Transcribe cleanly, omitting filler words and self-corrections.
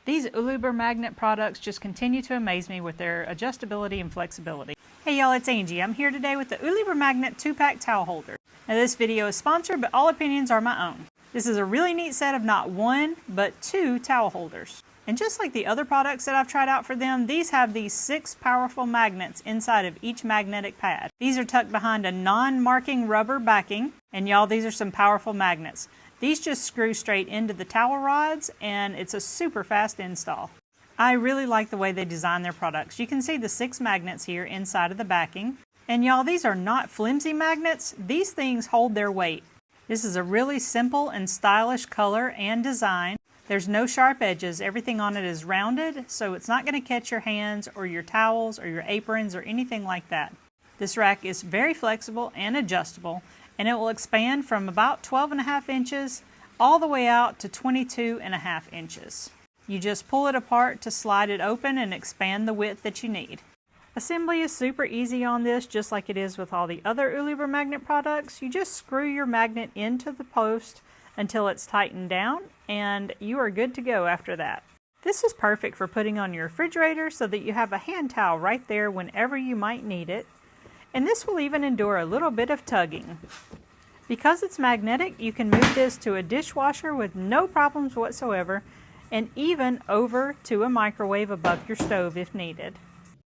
These ULIBERMAGNET products just continue to amaze me with their adjustability and flexibility. Hey y'all, it's Angie. I'm here today with the ULIBERMAGNET 2-pack towel holder. Now this video is sponsored, but all opinions are my own. This is a really neat set of not one, but 2 towel holders. And just like the other products that I've tried out for them, these have these 6 powerful magnets inside of each magnetic pad. These are tucked behind a non-marking rubber backing, and y'all, these are some powerful magnets. These just screw straight into the towel rods, and it's a super fast install. I really like the way they design their products. You can see the 6 magnets here inside of the backing. And y'all, these are not flimsy magnets. These things hold their weight. This is a really simple and stylish color and design. There's no sharp edges. Everything on it is rounded, so it's not going to catch your hands or your towels or your aprons or anything like that. This rack is very flexible and adjustable, and it will expand from about 12.5 inches all the way out to 22.5 inches. You just pull it apart to slide it open and expand the width that you need. Assembly is super easy on this, just like it is with all the other ULIBERMAGNET products. You just screw your magnet into the post until it's tightened down, and you are good to go after that. This is perfect for putting on your refrigerator so that you have a hand towel right there whenever you might need it. And this will even endure a little bit of tugging. Because it's magnetic, you can move this to a dishwasher with no problems whatsoever, and even over to a microwave above your stove if needed.